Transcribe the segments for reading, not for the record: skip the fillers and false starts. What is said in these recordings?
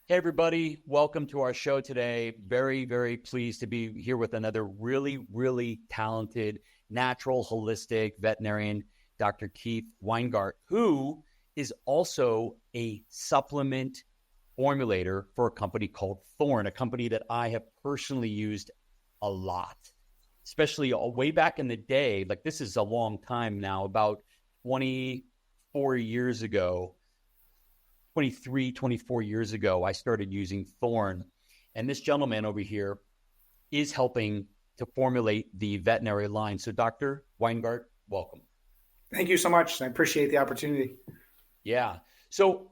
Hey, everybody. Welcome to our show today. Very, very pleased to be here with another really, really talented, natural, holistic veterinarian, Dr. Keith Weingardt, who is also a supplement formulator for a company called Thorne, a company that I have personally used a lot, especially way back in the day. Like, this is a long time now, about 24 years ago. 24 years ago, I started using Thorne. And this gentleman over here is helping to formulate the veterinary line. So Dr. Weingardt, welcome. Thank you so much. I appreciate the opportunity. Yeah. So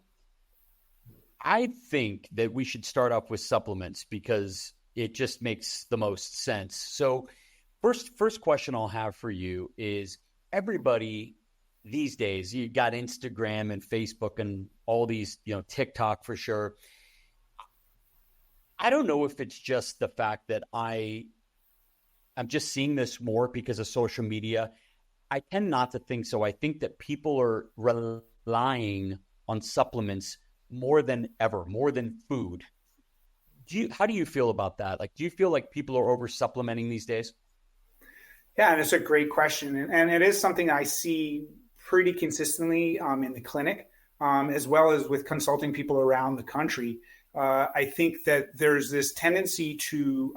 I think that we should start off with supplements because it just makes the most sense. So first question I'll have for you is, everybody these days, you got Instagram and Facebook and all these, TikTok for sure. I don't know if it's just the fact that I'm just seeing this more because of social media. I tend not to think so. I think that people are relying on supplements more than ever, more than food. How do you feel about that? Like, do you feel like people are over supplementing these days? Yeah, and it's a great question. And it is something I see pretty consistently in the clinic, as well as with consulting people around the country. I think that there's this tendency to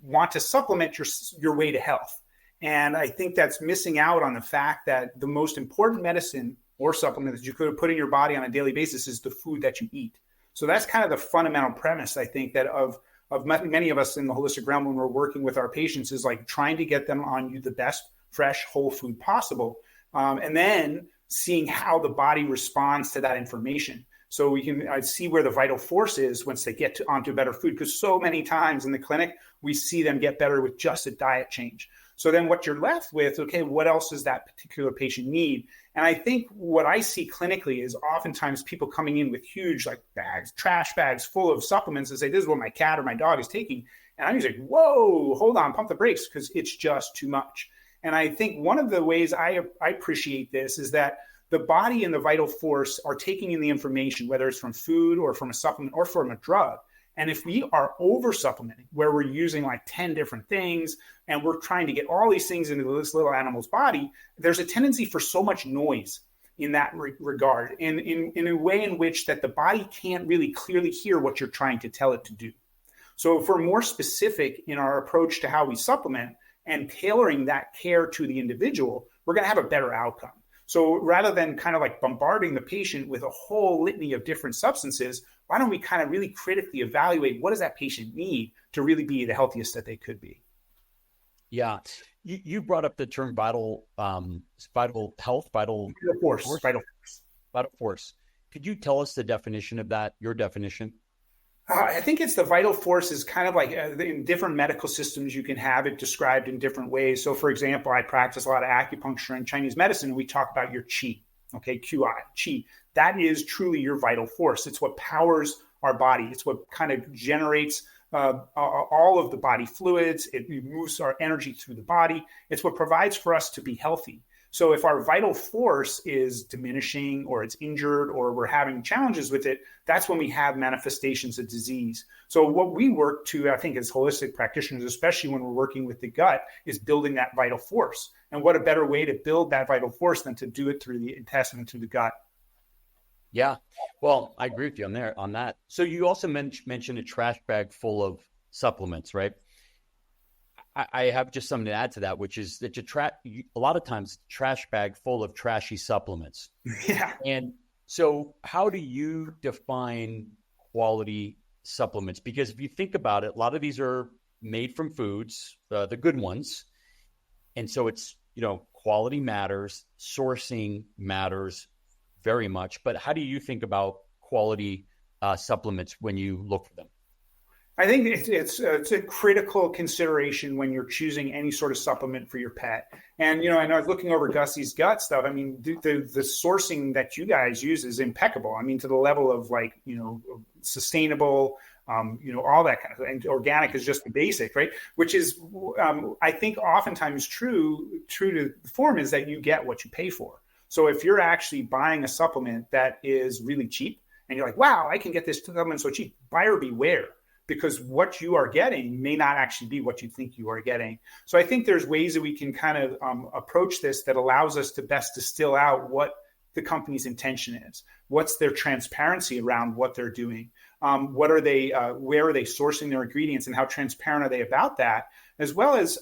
want to supplement your way to health. And I think that's missing out on the fact that the most important medicine or supplement that you could put in your body on a daily basis is the food that you eat. So that's kind of the fundamental premise, I think, that of many of us in the holistic realm when we're working with our patients, is like trying to get them on the best fresh whole food possible. And then seeing how the body responds to that information. So we can see where the vital force is once they get onto better food, because so many times in the clinic, we see them get better with just a diet change. So then what you're left with, okay, what else does that particular patient need? And I think what I see clinically is oftentimes people coming in with huge trash bags full of supplements and say, this is what my cat or my dog is taking. And I'm just like, whoa, hold on, pump the brakes, because it's just too much. And I think one of the ways I appreciate this is that the body and the vital force are taking in the information, whether it's from food or from a supplement or from a drug. And if we are over supplementing, where we're using like 10 different things and we're trying to get all these things into this little animal's body, there's a tendency for so much noise in that regard, in a way in which that the body can't really clearly hear what you're trying to tell it to do. So if we're more specific in our approach to how we supplement and tailoring that care to the individual, we're going to have a better outcome. So rather than kind of like bombarding the patient with a whole litany of different substances, why don't we kind of really critically evaluate what does that patient need to really be the healthiest that they could be? Yeah. You brought up the term vital force. Could you tell us the definition of that, your definition? I think it's the vital force is kind of like in different medical systems, you can have it described in different ways. So for example, I practice a lot of acupuncture and Chinese medicine, and we talk about your qi, okay, qi. That is truly your vital force. It's what powers our body. It's what kind of generates all of the body fluids. It moves our energy through the body. It's what provides for us to be healthy. So if our vital force is diminishing or it's injured or we're having challenges with it, that's when we have manifestations of disease. So what we work to, I think, as holistic practitioners, especially when we're working with the gut, is building that vital force. And what a better way to build that vital force than to do it through the intestine and through the gut. Yeah. Well, I agree with you on that. So you also mentioned a trash bag full of supplements, right? I have just something to add to that, which is that a lot of times trash bag full of trashy supplements. Yeah. And so how do you define quality supplements? Because if you think about it, a lot of these are made from foods, the good ones. And so it's, quality matters, sourcing matters very much. But how do you think about quality supplements when you look for them? I think it's a critical consideration when you're choosing any sort of supplement for your pet. And, I know I was looking over Gussys gut stuff. I mean, the sourcing that you guys use is impeccable. I mean, to the level of sustainable, all that kind of thing. And organic is just the basic, right? Which is, I think oftentimes true to the form is that you get what you pay for. So if you're actually buying a supplement that is really cheap and you're like, wow, I can get this supplement so cheap. Buyer beware, because what you are getting may not actually be what you think you are getting. So I think there's ways that we can kind of approach this that allows us to best distill out what the company's intention is. What's their transparency around what they're doing? What are they? Where are they sourcing their ingredients, and how transparent are they about that? As well as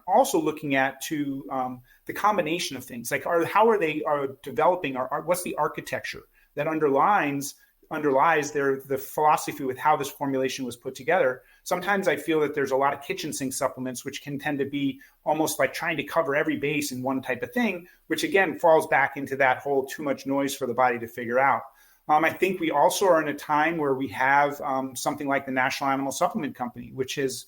also looking at the combination of things, like how are they developing? What's the architecture that underlies the philosophy with how this formulation was put together? Sometimes I feel that there's a lot of kitchen sink supplements, which can tend to be almost like trying to cover every base in one type of thing, which again falls back into that whole too much noise for the body to figure out. I think we also are in a time where we have something like the National Animal Supplement Company, which is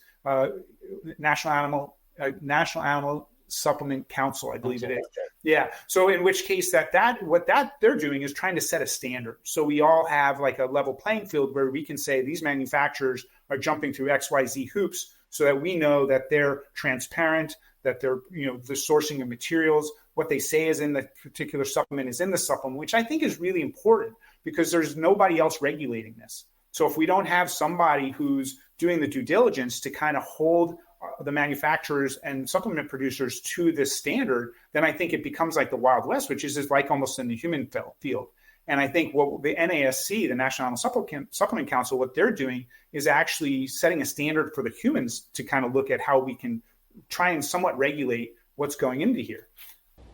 National Animal Supplement Council, I believe it is. Yeah. So in which case that what they're doing is trying to set a standard. So we all have like a level playing field where we can say these manufacturers are jumping through XYZ hoops so that we know that they're transparent, that they're, the sourcing of materials, what they say is in the particular supplement is in the supplement, which I think is really important because there's nobody else regulating this. So if we don't have somebody who's doing the due diligence to kind of hold the manufacturers and supplement producers to this standard, then I think it becomes like the Wild West, which is like almost in the human field. And I think what the NASC, the National Animal Supplement Council, what they're doing is actually setting a standard for the humans to kind of look at how we can try and somewhat regulate what's going into here.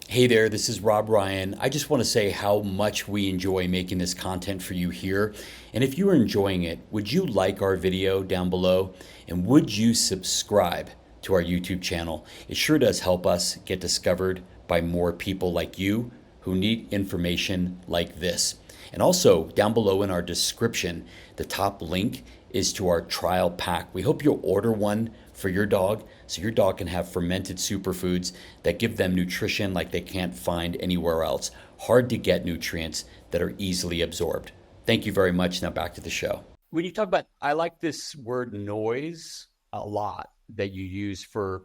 Hey there, this is Rob Ryan. I just want to say how much we enjoy making this content for you here. And if you are enjoying it, would you like our video down below? And would you subscribe to our YouTube channel? It sure does help us get discovered by more people like you who need information like this. And also down below in our description, the top link is to our trial pack. We hope you'll order one for your dog so your dog can have fermented superfoods that give them nutrition like they can't find anywhere else. Hard to get nutrients that are easily absorbed. Thank you very much. Now back to the show. When you talk about, I like this word noise a lot that you use for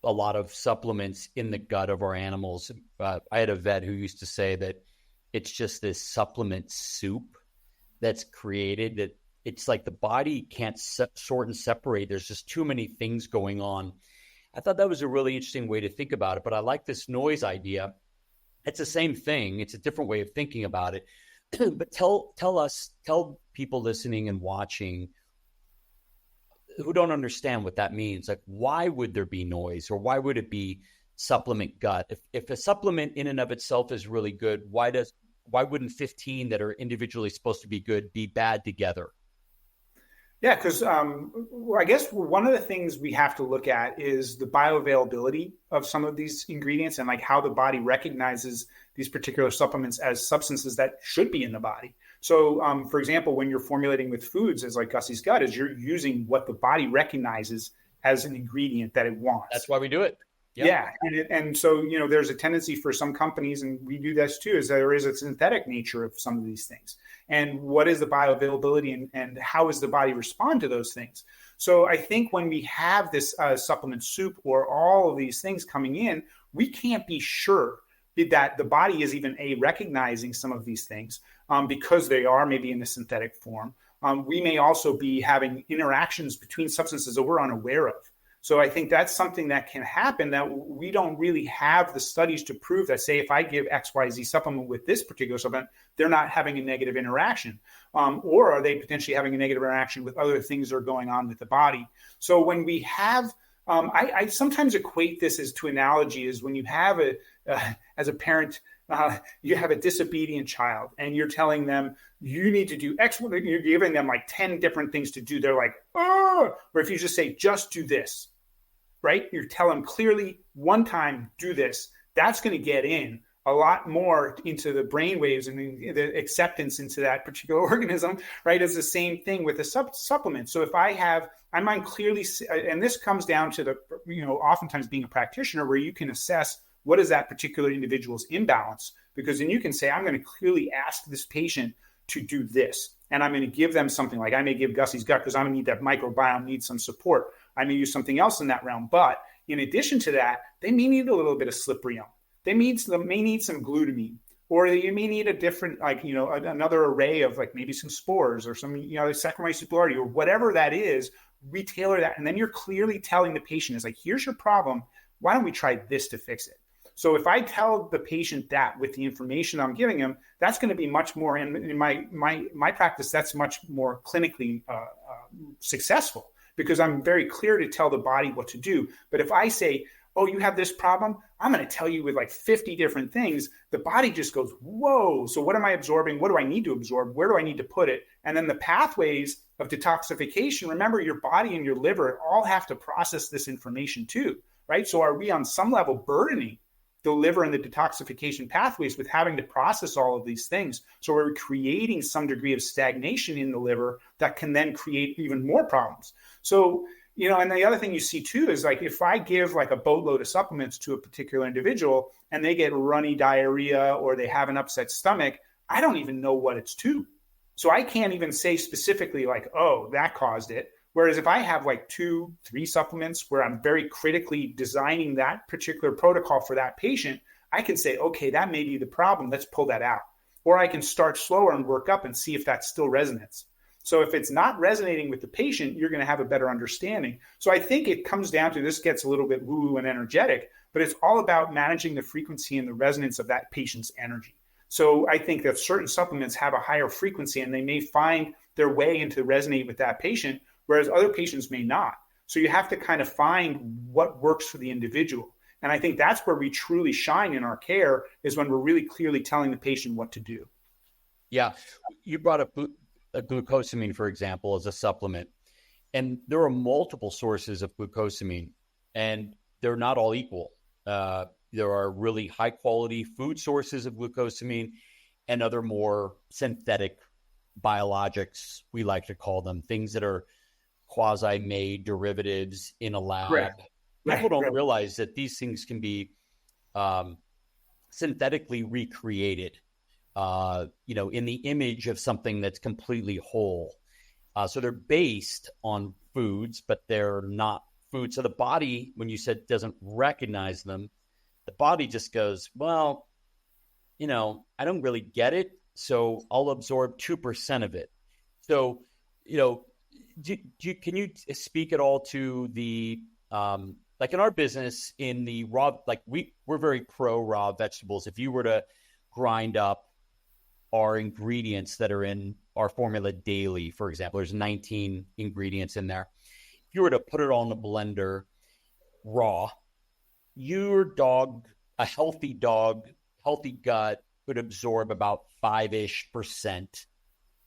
a lot of supplements in the gut of our animals. I had a vet who used to say that it's just this supplement soup that's created that it's like the body can't sort and separate. There's just too many things going on. I thought that was a really interesting way to think about it, but I like this noise idea. It's the same thing. It's a different way of thinking about it. But tell people listening and watching who don't understand what that means. Like, why would there be noise, or why would it be supplement gut? If a supplement in and of itself is really good, why wouldn't 15 that are individually supposed to be good be bad together? Yeah, because I guess one of the things we have to look at is the bioavailability of some of these ingredients and like how the body recognizes these particular supplements as substances that should be in the body. So, for example, when you're formulating with foods, as like Gussys Gut, is you're using what the body recognizes as an ingredient that it wants. That's why we do it. Yep. Yeah. And so, there's a tendency for some companies, and we do this too, is there is a synthetic nature of some of these things. And what is the bioavailability and how does the body respond to those things? So I think when we have this supplement soup or all of these things coming in, we can't be sure that the body is even recognizing some of these things because they are maybe in a synthetic form. We may also be having interactions between substances that we're unaware of. So I think that's something that can happen that we don't really have the studies to prove that, say, if I give XYZ supplement with this particular supplement, they're not having a negative interaction. Or are they potentially having a negative interaction with other things that are going on with the body? So when we have, I sometimes equate this to analogy is when you have as a parent, you have a disobedient child and you're telling them you need to do X, you're giving them like 10 different things to do. They're like, oh, or if you just say, just do this. Right? You tell them clearly one time, do this. That's going to get in a lot more into the brain waves and the acceptance into that particular organism, right? It's the same thing with a supplement. So if I might clearly, and this comes down to the, oftentimes being a practitioner where you can assess what is that particular individual's imbalance, because then you can say, I'm going to clearly ask this patient to do this. And I'm going to give them something like I may give Gussys Gut because I'm going to need that microbiome, need some support. I may use something else in that realm. But in addition to that, they may need a little bit of slippery elm. They may need some glutamine. or you may need a different, like, another array of like maybe some spores or some, Saccharomyces boulardii or whatever that is, retailer that. And then you're clearly telling the patient is like, here's your problem. Why don't we try this to fix it? So if I tell the patient that with the information I'm giving them, that's going to be much more in my practice. That's much more clinically successful because I'm very clear to tell the body what to do. But if I say, oh, you have this problem, I'm going to tell you with like 50 different things, the body just goes, whoa. So what am I absorbing? What do I need to absorb? Where do I need to put it? And then the pathways of detoxification, remember your body and your liver all have to process this information too, right? So are we on some level burdening the liver and the detoxification pathways with having to process all of these things? So we're creating some degree of stagnation in the liver that can then create even more problems. So, and the other thing you see too is like if I give like a boatload of supplements to a particular individual and they get runny diarrhea or they have an upset stomach, I don't even know what it's to. So I can't even say specifically like, oh, that caused it. Whereas if I have like 2-3 supplements where I'm very critically designing that particular protocol for that patient, I can say, okay, that may be the problem. Let's pull that out. Or I can start slower and work up and see if that still resonates. So if it's not resonating with the patient, you're going to have a better understanding. So I think it comes down to, this gets a little bit woo-woo and energetic, but it's all about managing the frequency and the resonance of that patient's energy. So I think that certain supplements have a higher frequency and they may find their way into resonate with that patient, whereas other patients may not. So you have to kind of find what works for the individual. And I think that's where we truly shine in our care, is when we're really clearly telling the patient what to do. Yeah. You brought up a glucosamine, for example, as a supplement. And there are multiple sources of glucosamine, and they're not all equal. There are really high quality food sources of glucosamine and other more synthetic biologics, we like to call them, things that are quasi-made derivatives in a lab. Correct. People don't realize that these things can be synthetically recreated, in the image of something that's completely whole. So they're based on foods, but they're not food. So the body, when you said doesn't recognize them, the body just goes, well, I don't really get it, so I'll absorb 2% of it. So, can you speak at all to the, like in our business, in the raw, like we're very pro raw vegetables. If you were to grind up our ingredients that are in our formula daily, for example, there's 19 ingredients in there. If you were to put it all in a blender raw, your dog, a healthy dog, healthy gut, would absorb about 5-ish%.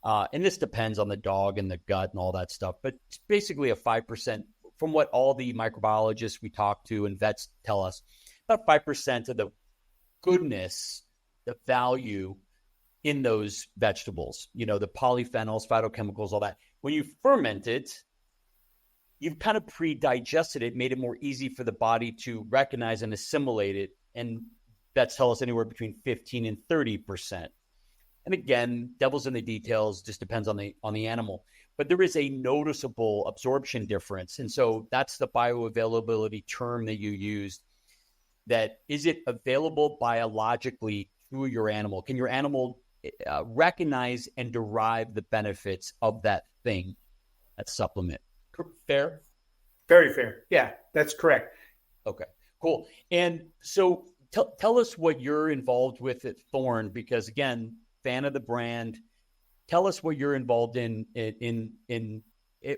And this depends on the dog and the gut and all that stuff, but it's basically a 5% from what all the microbiologists we talk to and vets tell us, about 5% of the goodness, the value in those vegetables, the polyphenols, phytochemicals, all that. When you ferment it, you've kind of pre-digested it, made it more easy for the body to recognize and assimilate it. And vets tell us anywhere between 15 and 30%. And again, devil's in the details, just depends on the animal. But there is a noticeable absorption difference. And so that's the bioavailability term that you used. That is it available biologically through your animal? Can your animal recognize and derive the benefits of that thing, that supplement? Fair? Very fair. Yeah, that's correct. Okay, cool. And so tell us what you're involved with at Thorne, because again, fan of the brand. Tell us what you're involved in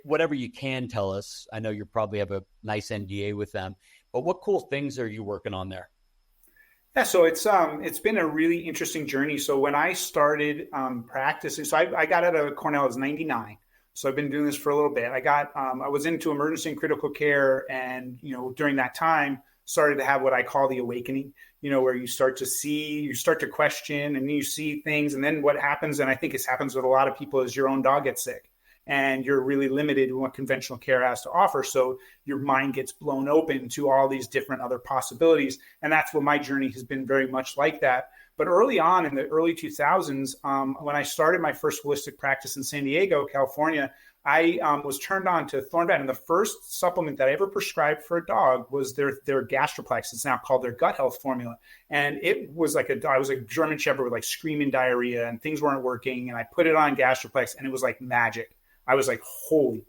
whatever you can tell us. I know you probably have a nice NDA with them, but what cool things are you working on there? Yeah, so it's been a really interesting journey. So when I started practicing, so I got out of Cornell as 99. So I've been doing this for a little bit. I was into emergency and critical care, and during that time started to have what I call the awakening, where you start to see, you start to question, and you see things. And then what happens, and I think this happens with a lot of people, is your own dog gets sick and you're really limited in what conventional care has to offer. So your mind gets blown open to all these different other possibilities. And that's what my journey has been, very much like that. But early on in the early 2000s, when I started my first holistic practice in San Diego, California, I was turned on to ThornVet, and the first supplement that I ever prescribed for a dog was their Gastroplex. It's now called their gut health formula. And it was like I was a German Shepherd with like screaming diarrhea and things weren't working. And I put it on Gastroplex and it was like magic. I was like, holy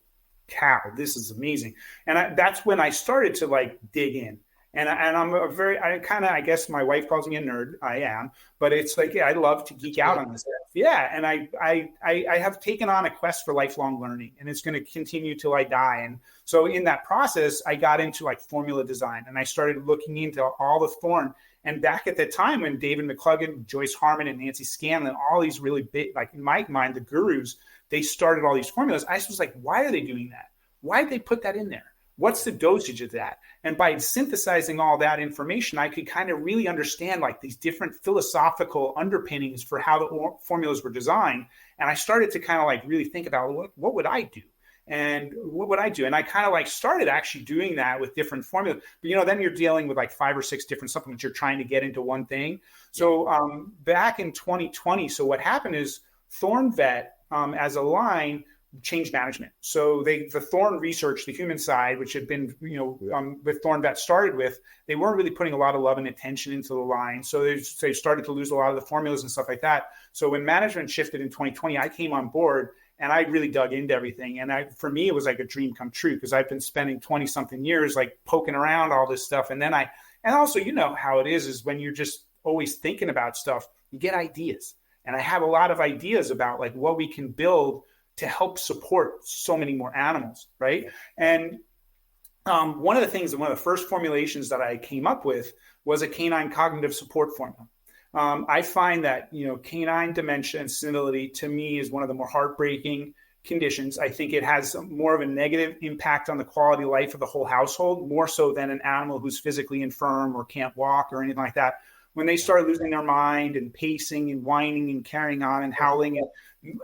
cow, this is amazing. And that's when I started to like dig in. And I'm I guess my wife calls me a nerd. I am, but it's like, yeah, I love to geek out on this stuff. Yeah. And I have taken on a quest for lifelong learning, and it's going to continue till I die. And so in that process, I got into like formula design, and I started looking into all the Thorn. And back at the time when David McCluggan, Joyce Harmon, and Nancy Scanlon, all these really big, like in my mind, the gurus, they started all these formulas. I was like, why are they doing that? Why did they put that in there? What's the dosage of that? And by synthesizing all that information, I could kind of really understand like these different philosophical underpinnings for how the formulas were designed. And I started to kind of like really think about what would I do? And what would I do? And I kind of like started actually doing that with different formulas. But, then you're dealing with like 5 or 6 different supplements you're trying to get into one thing. So back in 2020, so what happened is ThornVet as a line changed management. So the Thorn research, the human side, which had been, with ThornVet started with, they weren't really putting a lot of love and attention into the line. So they started to lose a lot of the formulas and stuff like that. So when management shifted in 2020, I came on board and I really dug into everything. And for me, it was like a dream come true, because I've been spending 20 something years like poking around all this stuff. And then and also, how it is when you're just always thinking about stuff, you get ideas. And I have a lot of ideas about like what we can build to help support so many more animals, right? And one of the first formulations that I came up with was a canine cognitive support formula. I find that, canine dementia and senility to me is one of the more heartbreaking conditions. I think it has more of a negative impact on the quality of life of the whole household, more so than an animal who's physically infirm or can't walk or anything like that. When they start losing their mind and pacing and whining and carrying on and howling and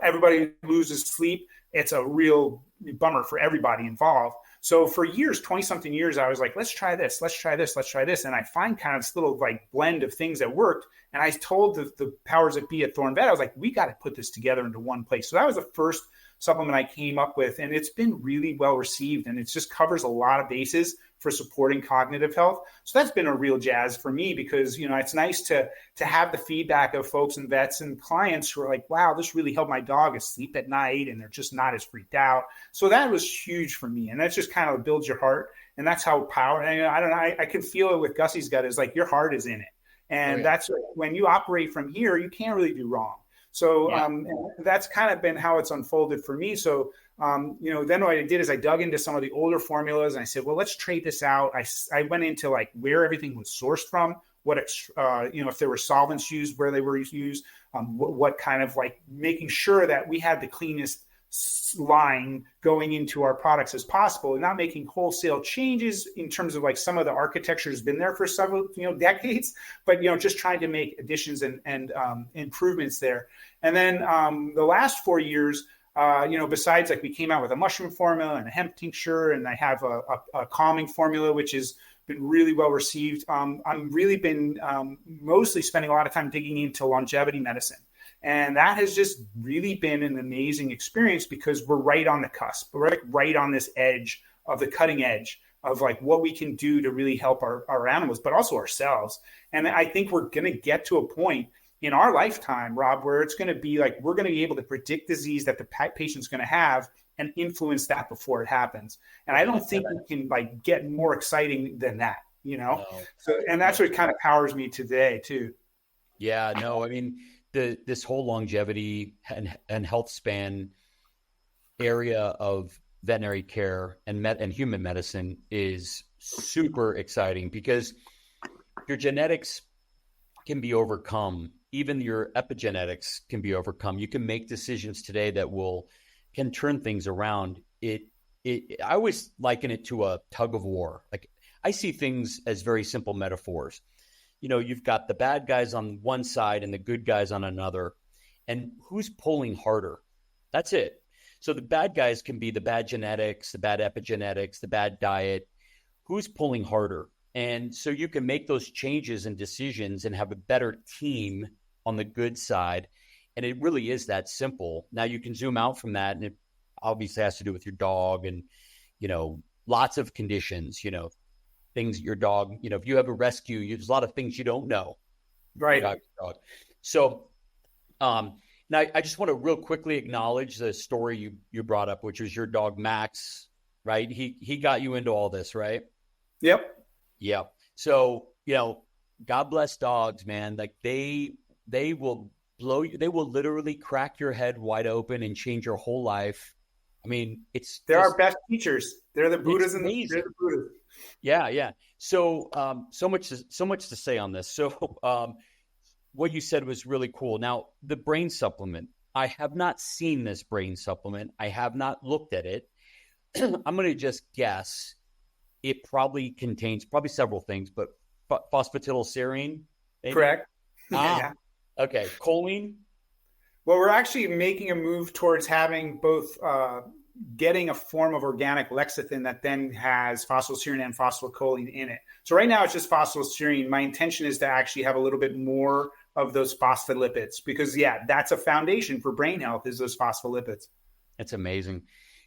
everybody loses sleep, it's a real bummer for everybody involved. So for years, 20 something years, I was like, let's try this. And I find kind of this little like blend of things that worked. And I told the powers that be at ThornVet, I was like, we got to put this together into one place. So that was the first supplement I came up with, and it's been really well received, and it just covers a lot of bases for supporting cognitive health. So that's been a real jazz for me, because it's nice to have the feedback of folks and vets and clients who are like, wow, this really helped my dog sleep at night and they're just not as freaked out. So that was huge for me, and that just kind of builds your heart. And that's how power, and I don't know, I can feel it with Gussys gut, is like your heart is in it. And that's when you operate from here, you can't really do wrong. So that's kind of been how it's unfolded for me. So, then what I did is I dug into some of the older formulas and I said, well, let's trade this out. I went into like where everything was sourced from, if there were solvents used, where they were used, what kind of like making sure that we had the cleanest line going into our products as possible, and not making wholesale changes in terms of like some of the architecture has been there for several decades, but just trying to make additions and improvements there. And then the last 4 years, besides like we came out with a mushroom formula and a hemp tincture, and I have a calming formula which has been really well received. I've really been mostly spending a lot of time digging into longevity medicine. And that has just really been an amazing experience, because we're right on the cusp. We're right on this edge of the cutting edge of like what we can do to really help our animals, but also ourselves. And I think we're going to get to a point in our lifetime, Rob, where it's going to be like we're going to be able to predict disease that the patient's going to have and influence that before it happens. And I don't think we can like get more exciting than that, No. So, and that's what kind of powers me today too. Yeah, no, I mean, this whole longevity and health span area of veterinary care and human medicine is super exciting, because your genetics can be overcome. Even your epigenetics can be overcome. You can make decisions today that can turn things around. I always liken it to a tug of war. Like, I see things as very simple metaphors. You've got the bad guys on one side and the good guys on another, and who's pulling harder? That's it. So the bad guys can be the bad genetics, the bad epigenetics, the bad diet. Who's pulling harder? And so you can make those changes and decisions and have a better team on the good side. And it really is that simple. Now you can zoom out from that, and it obviously has to do with your dog and, lots of conditions, things that your dog, if you have a rescue, there's a lot of things you don't know. Right. About your dog. So now I just want to real quickly acknowledge the story you brought up, which was your dog, Max, right? He got you into all this, right? Yep. Yeah. So, God bless dogs, man. Like they will blow you. They will literally crack your head wide open and change your whole life. I mean, they're our best teachers. They're the Buddhas and they're the Buddhas. Yeah. Yeah. So, so much to say on this. So, what you said was really cool. Now, the brain supplement, I have not seen this brain supplement. I have not looked at it. I'm going to just guess it probably contains several things, but phosphatidylserine. Maybe? Correct. Yeah. Okay. Choline. Well, we're actually making a move towards having both getting a form of organic lecithin that then has phosphatidylserine and phosphatidylcholine in it. So right now it's just phosphatidylserine. My intention is to actually have a little bit more of those phospholipids because, that's a foundation for brain health is those phospholipids. That's amazing.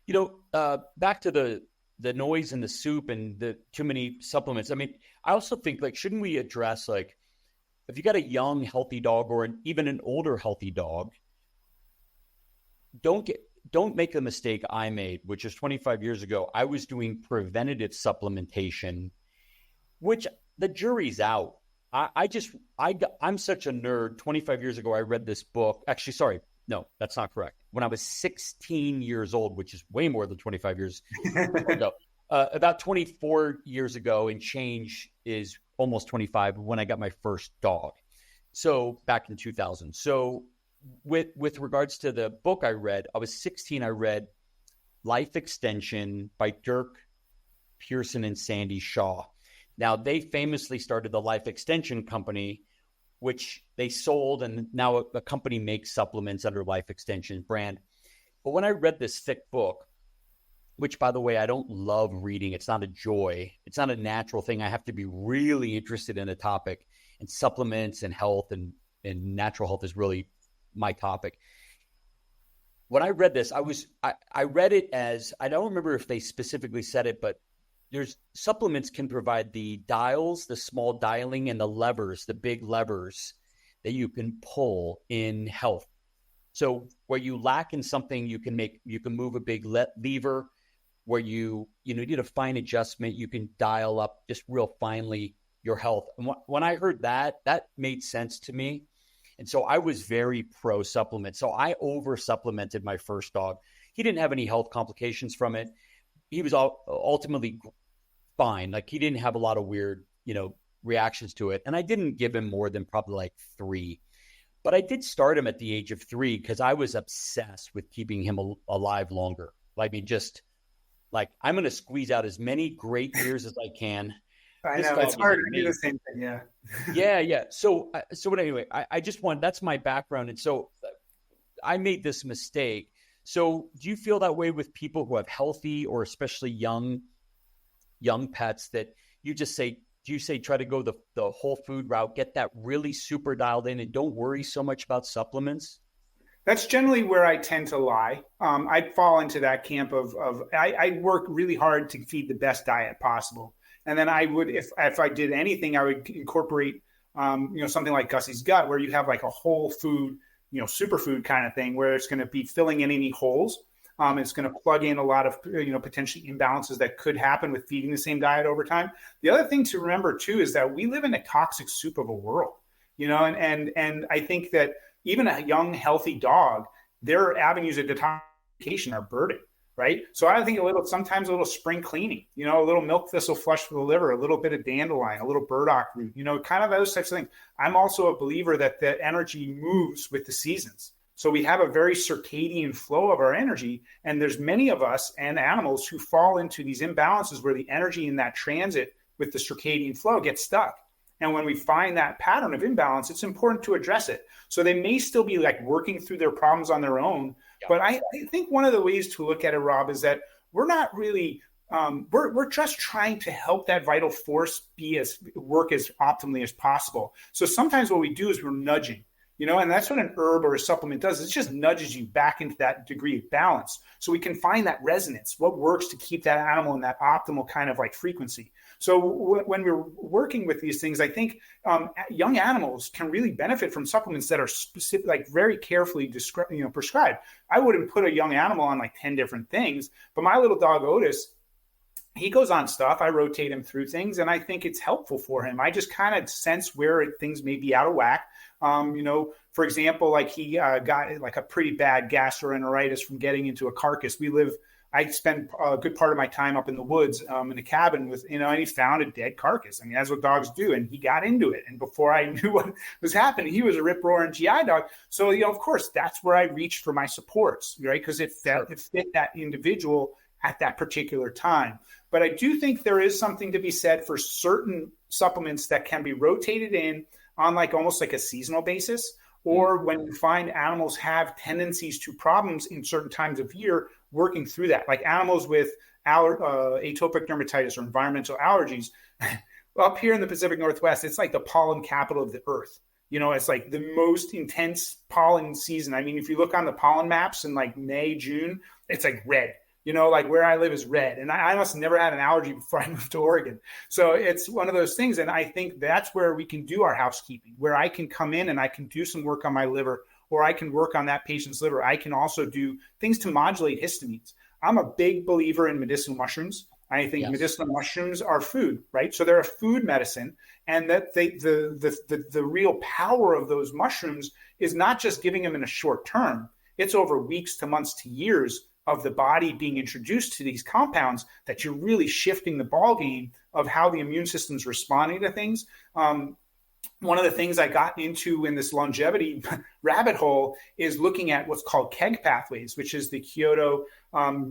Back to the noise in the soup and the too many supplements. I mean, I also think shouldn't we address if you got a young healthy dog or even an older healthy dog, don't make the mistake I made, which is 25 years ago. I was doing preventative supplementation, which the jury's out. I'm such a nerd. 25 years ago, I read this book. Actually, sorry, no, that's not correct. When I was 16 years old, which is way more than 25 years ago, about 24 years ago and change is almost 25 when I got my first dog. So back in 2000. So with regards to the book I read, I was 16. I read Life Extension by Dirk Pearson and Sandy Shaw. Now, they famously started the Life Extension Company, which they sold, and now a company makes supplements under Life Extension brand. But when I read this thick book, which, by the way, I don't love reading. It's not a joy. It's not a natural thing. I have to be really interested in a topic, and supplements and health and natural health is really my topic. When I read this, I read it as, I don't remember if they specifically said it, but there's supplements can provide the dials, the small dialing, and the levers, the big levers that you can pull in health. So where you lack in something, you can move a big lever. Where you need a fine adjustment, you can dial up just real finely your health. And when I heard that made sense to me. And so I was very pro supplement. So I over supplemented my first dog. He didn't have any health complications from it. He was ultimately fine. He didn't have a lot of weird, reactions to it. And I didn't give him more than probably 3. But I did start him at the age of 3 because I was obsessed with keeping him alive longer. I'm going to squeeze out as many great years as I can. I know it's hard to do the same thing. Yeah. Yeah. So anyway, I just that's my background. And so I made this mistake. So do you feel that way with people who have healthy or especially young pets that you just say, try to go the whole food route, get that really super dialed in and don't worry so much about supplements? That's generally where I tend to lie. I'd fall into that camp of I work really hard to feed the best diet possible. And then I would, if I did anything, I would incorporate, something like Gussys Gut, where you have a whole food, superfood kind of thing, where it's going to be filling in any holes. It's going to plug in a lot of, potentially imbalances that could happen with feeding the same diet over time. The other thing to remember too is that we live in a toxic soup of a world, and I think that even a young, healthy dog, their avenues of detoxification are burdened. Right. So I think sometimes a little spring cleaning, a little milk thistle flush for the liver, a little bit of dandelion, a little burdock root, kind of those types of things. I'm also a believer that the energy moves with the seasons. So we have a very circadian flow of our energy. And there's many of us and animals who fall into these imbalances where the energy in that transit with the circadian flow gets stuck. And when we find that pattern of imbalance, it's important to address it. So they may still be working through their problems on their own. Yeah. But I think one of the ways to look at it, Rob, is that we're not really, we're just trying to help that vital force work as optimally as possible. So sometimes what we do is we're nudging. and that's what an herb or a supplement does. It just nudges you back into that degree of balance. So we can find that resonance, what works to keep that animal in that optimal kind of like frequency. So when we're working with these things, I think young animals can really benefit from supplements that are specific, like very carefully prescribed. I wouldn't put a young animal on like 10 different things, but my little dog Otis, he goes on stuff. I rotate him through things, and I think it's helpful for him. I just kind of sense where things may be out of whack. For example, like he got like a pretty bad gastroenteritis from getting into a carcass. I spend a good part of my time up in the woods in a cabin with, and he found a dead carcass. I mean, that's what dogs do. And he got into it. And before I knew what was happening, he was a rip-roaring GI dog. So, of course, that's where I reached for my supports, right? Because it fit that individual at that particular time. But I do think there is something to be said for certain supplements that can be rotated in on like almost like a seasonal basis, or when you find animals have tendencies to problems in certain times of year, working through that, like animals with atopic dermatitis or environmental allergies. Up here in the Pacific Northwest, it's like the pollen capital of the earth. It's like the most intense pollen season. I mean, if you look on the pollen maps in like May, June, it's like red. Like where I live is red. And I must have never had an allergy before I moved to Oregon. So it's one of those things. And I think that's where we can do our housekeeping, where I can come in and I can do some work on my liver, or I can work on that patient's liver. I can also do things to modulate histamines. I'm a big believer in medicinal mushrooms. I think medicinal mushrooms are food, right? So they're a food medicine. And that the real power of those mushrooms is not just giving them in a short term. It's over weeks to months to years of the body being introduced to these compounds that you're really shifting the ball game of how the immune system's responding to things. One of the things I got into in this longevity rabbit hole is looking at what's called KEGG pathways, which is the Kyoto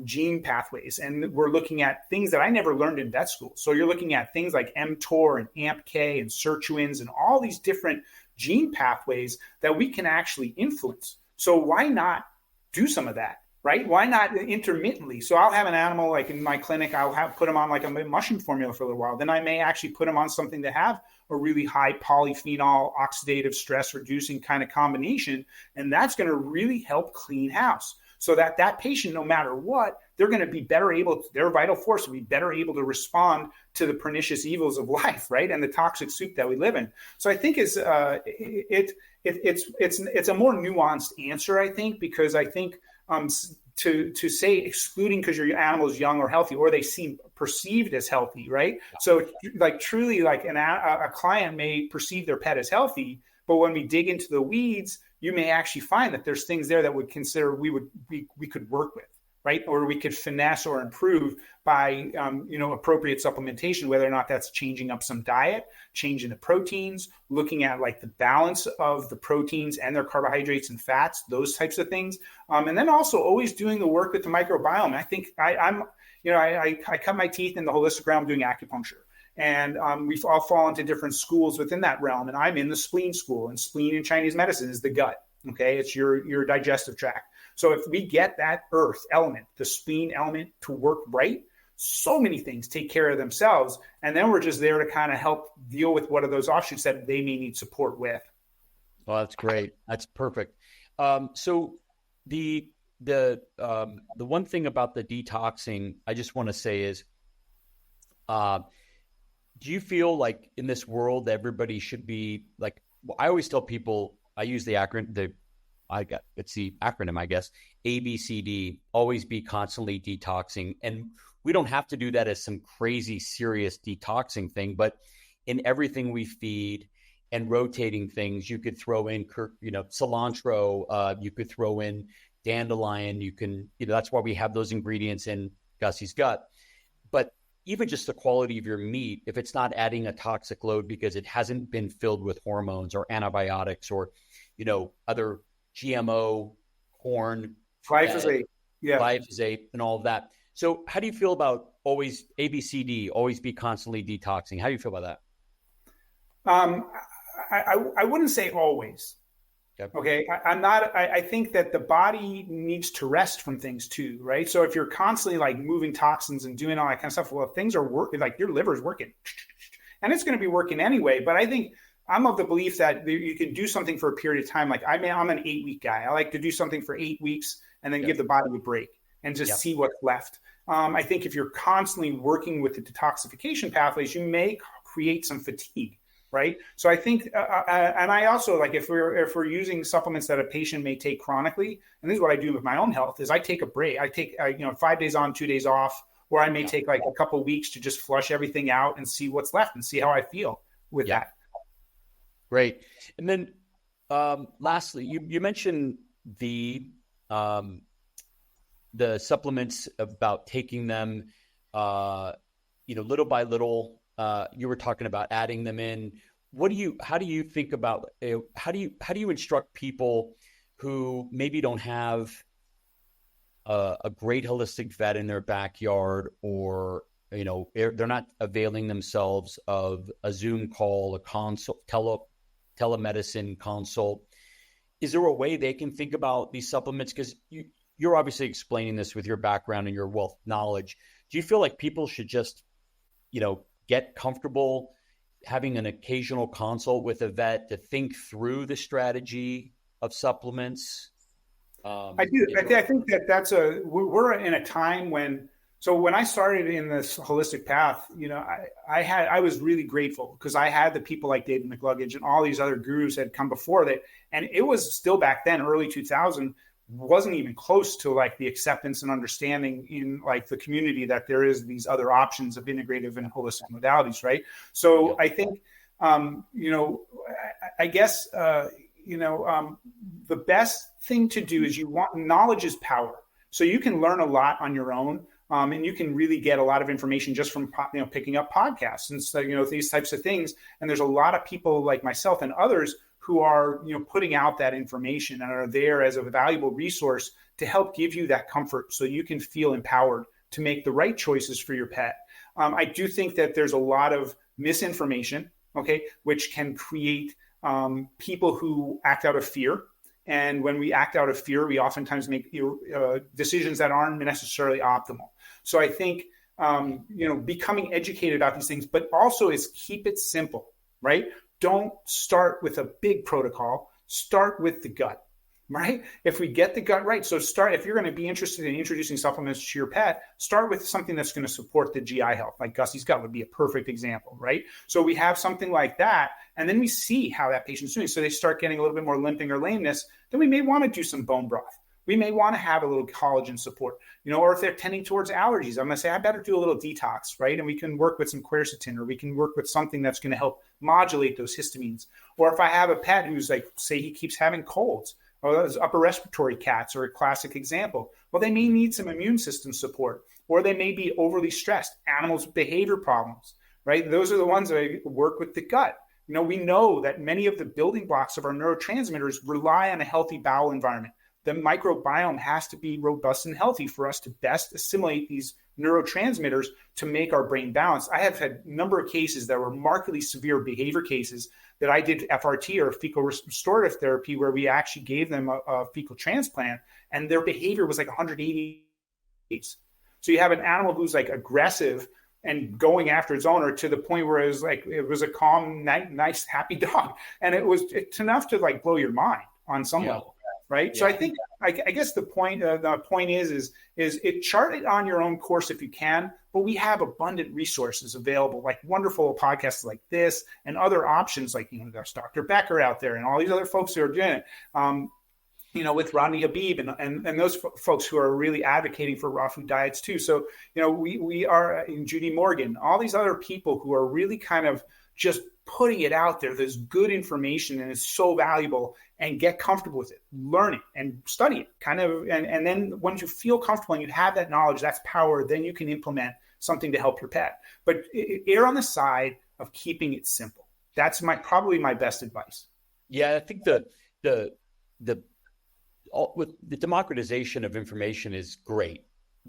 gene pathways. And we're looking at things that I never learned in vet school. So you're looking at things like mTOR and AMPK and sirtuins and all these different gene pathways that we can actually influence. So why not do some of that? Right? Why not intermittently? So I'll have an animal like in my clinic, put them on like a mushroom formula for a little while. Then I may actually put them on something that have a really high polyphenol oxidative stress reducing kind of combination. And that's going to really help clean house so that patient, no matter what, they're going to be better able, their vital force will be better able to respond to the pernicious evils of life, right? And the toxic soup that we live in. So I think it's a more nuanced answer, I think, because I think to say excluding because your animal is young or healthy, or they seem perceived as healthy, right? So like truly like a client may perceive their pet as healthy, but when we dig into the weeds, you may actually find that there's things there that would consider we could work with, right? Or we could finesse or improve by, appropriate supplementation, whether or not that's changing up some diet, changing the proteins, looking at like the balance of the proteins and their carbohydrates and fats, those types of things. And then also always doing the work with the microbiome. I think I cut my teeth in the holistic realm doing acupuncture. And we all fall into different schools within that realm. And I'm in the spleen school, and spleen in Chinese medicine is the gut. Okay. It's your digestive tract. So if we get that earth element, the spleen element to work right, so many things take care of themselves. And then we're just there to kind of help deal with what are those offshoots that they may need support with. Well, that's great. That's perfect. So the one thing about the detoxing, I just want to say is, do you feel like in this world, everybody should be like, I always tell people, I use the acronym, it's the acronym, I guess, ABCD, always be constantly detoxing. And we don't have to do that as some crazy serious detoxing thing, but in everything we feed and rotating things, you could throw in, cilantro, you could throw in dandelion, that's why we have those ingredients in Gussys gut. But even just the quality of your meat, if it's not adding a toxic load because it hasn't been filled with hormones or antibiotics or, other GMO corn, glyphosate, glyphosate and all of that. So how do you feel about always ABCD, always be constantly detoxing? How do you feel about that? I wouldn't say always. Okay. I think that the body needs to rest from things too, right? So if you're constantly like moving toxins and doing all that kind of stuff, well, if things are working, like your liver's working and it's going to be working anyway. But I think I'm of the belief that you can do something for a period of time. Like I'm an 8-week guy. I like to do something for 8 weeks and then give the body a break and just see what's left. I think if you're constantly working with the detoxification pathways, you may create some fatigue, right? So I think, and I also like if we're using supplements that a patient may take chronically, and this is what I do with my own health, is I take a break. I take 5 days on, 2 days off, or I may take like a couple of weeks to just flush everything out and see what's left and see how I feel with that. Great. And then lastly, you mentioned the supplements about taking them, little by little. You were talking about adding them in. How do you think about, how do you instruct people who maybe don't have a great holistic vet in their backyard, or, they're not availing themselves of a Zoom call, a consult, telemedicine consult? Is there a way they can think about these supplements? Because you're obviously explaining this with your background and your wealth of knowledge. Do you feel like people should just, get comfortable having an occasional consult with a vet to think through the strategy of supplements? I do. I think we're in a time when I started in this holistic path, I was really grateful because I had the people like David McLuggage and all these other gurus that had come before that. And it was still back then, early 2000, wasn't even close to like the acceptance and understanding in like the community that there is these other options of integrative and holistic modalities. Right. So I think, I guess, the best thing to do is knowledge is power. So you can learn a lot on your own. And you can really get a lot of information just from picking up podcasts and so these types of things. And there's a lot of people like myself and others who are putting out that information and are there as a valuable resource to help give you that comfort so you can feel empowered to make the right choices for your pet. I do think that there's a lot of misinformation, which can create people who act out of fear. And when we act out of fear, we oftentimes make decisions that aren't necessarily optimal. So I think, becoming educated about these things, but also is keep it simple, right? Don't start with a big protocol. Start with the gut, right? If we get the gut right. So if you're going to be interested in introducing supplements to your pet, start with something that's going to support the GI health. Like Gussys gut would be a perfect example, right? So we have something like that. And then we see how that patient's doing. So they start getting a little bit more limping or lameness. Then we may want to do some bone broth. We may want to have a little collagen support, or if they're tending towards allergies, I'm going to say, I better do a little detox, right? And we can work with some quercetin, or we can work with something that's going to help modulate those histamines. Or if I have a pet who's like, say he keeps having colds, or those upper respiratory cats are a classic example. Well, they may need some immune system support, or they may be overly stressed, animals with behavior problems, right? Those are the ones that I work with the gut. We know that many of the building blocks of our neurotransmitters rely on a healthy bowel environment. The microbiome has to be robust and healthy for us to best assimilate these neurotransmitters to make our brain balanced. I have had a number of cases that were markedly severe behavior cases that I did FRT, or fecal restorative therapy, where we actually gave them a fecal transplant, and their behavior was like 180 days. So you have an animal who's like aggressive and going after its owner to the point where it was a calm, nice, happy dog. And it's enough to like blow your mind on some level. Right. Yeah. So I think, I guess the point is it chart it on your own course if you can, but we have abundant resources available, like wonderful podcasts like this and other options like, there's Dr. Becker out there and all these other folks who are doing it, with Rodney Habib and those folks who are really advocating for raw food diets too. So, we are in Judy Morgan, all these other people who are really kind of just putting it out there. There's good information and it's so valuable, and get comfortable with it, learn it and study it and then once you feel comfortable and you have that knowledge, that's power, then you can implement something to help your pet. But err on the side of keeping it simple. That's probably my best advice. Yeah. I think with the democratization of information is great,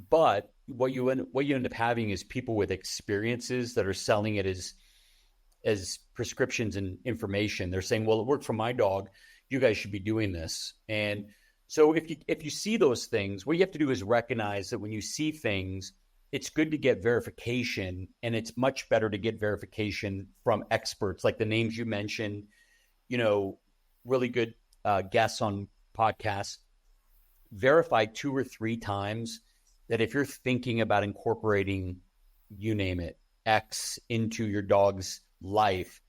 but what you end up having is people with experiences that are selling it as prescriptions and information. They're saying, well, it worked for my dog, you guys should be doing this. And so if you see those things, what you have to do is recognize that when you see things, it's good to get verification, and it's much better to get verification from experts like the names you mentioned, really good guests on podcasts. Verify 2 or 3 times that if you're thinking about incorporating, you name it, X into your dog's life,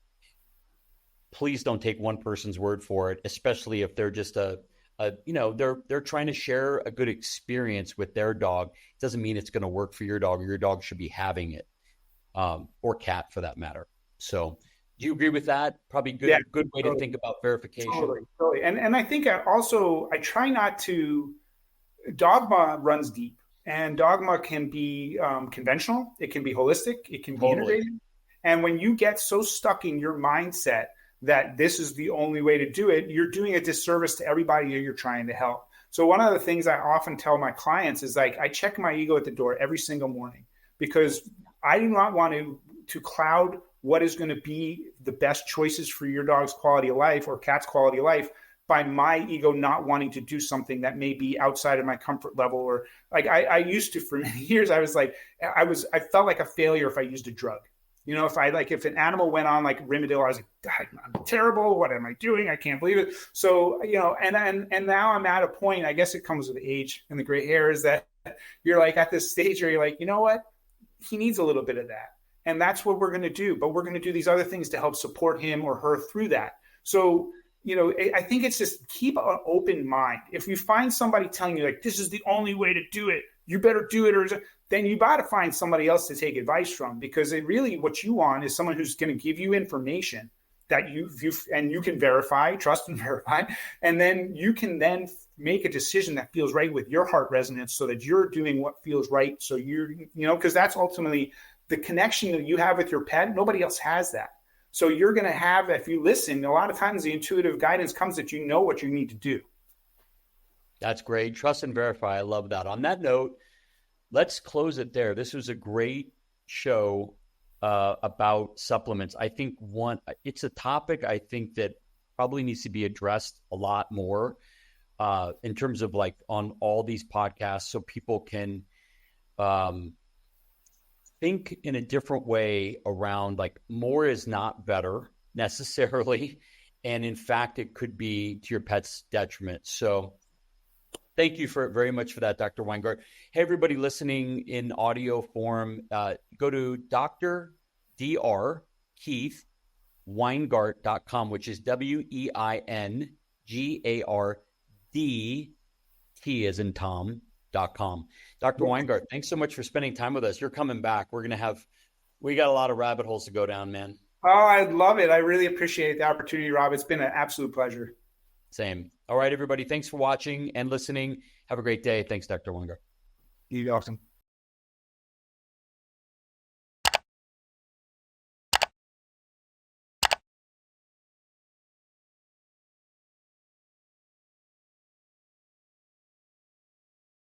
please don't take one person's word for it, especially if they're just they're trying to share a good experience with their dog. It doesn't mean it's going to work for your dog, or your dog should be having it, or cat for that matter. So do you agree with that? Probably good way to think about verification. Totally. And I think I try not to, dogma runs deep, and dogma can be conventional. It can be holistic. It can be integrated. And when you get so stuck in your mindset that this is the only way to do it, you're doing a disservice to everybody you're trying to help. So one of the things I often tell my clients is, like, I check my ego at the door every single morning, because I do not want to cloud what is going to be the best choices for your dog's quality of life or cat's quality of life by my ego not wanting to do something that may be outside of my comfort level. Or like I used to, for many years, I felt like a failure if I used a drug. If an animal went on like Remedies, I was like, I'm terrible. What am I doing? I can't believe it. So, and now I'm at a point, I guess it comes with age and the gray hair, is that you're like at this stage where you're like, you know what? He needs a little bit of that. And that's what we're going to do. But we're going to do these other things to help support him or her through that. So, I think it's just keep an open mind. If you find somebody telling you like, this is the only way to do it, you better do it, or then you got to find somebody else to take advice from, because what you want is someone who's going to give you information that you can verify, trust and verify, and then you can then make a decision that feels right with your heart resonance, so that you're doing what feels right. So because that's ultimately the connection that you have with your pet. Nobody else has that. So you're going to have, if you listen, a lot of times the intuitive guidance comes that you know what you need to do. That's great. Trust and verify. I love that. On that note, let's close it there. This was a great show about supplements. I think it's a topic I think that probably needs to be addressed a lot more in terms of like on all these podcasts, so people can think in a different way around, like, more is not better necessarily. And in fact, it could be to your pet's detriment. So thank you very much for that, Dr. Weingardt. Hey, everybody listening in audio form, go to Dr. Keith Weingardt.com, which is WEINGARD, T as in Tom.com. Dr. Weingardt, thanks so much for spending time with us. You're coming back. We got a lot of rabbit holes to go down, man. Oh, I love it. I really appreciate the opportunity, Rob. It's been an absolute pleasure. Same. All right, everybody. Thanks for watching and listening. Have a great day. Thanks, Dr. Weingardt. You're awesome.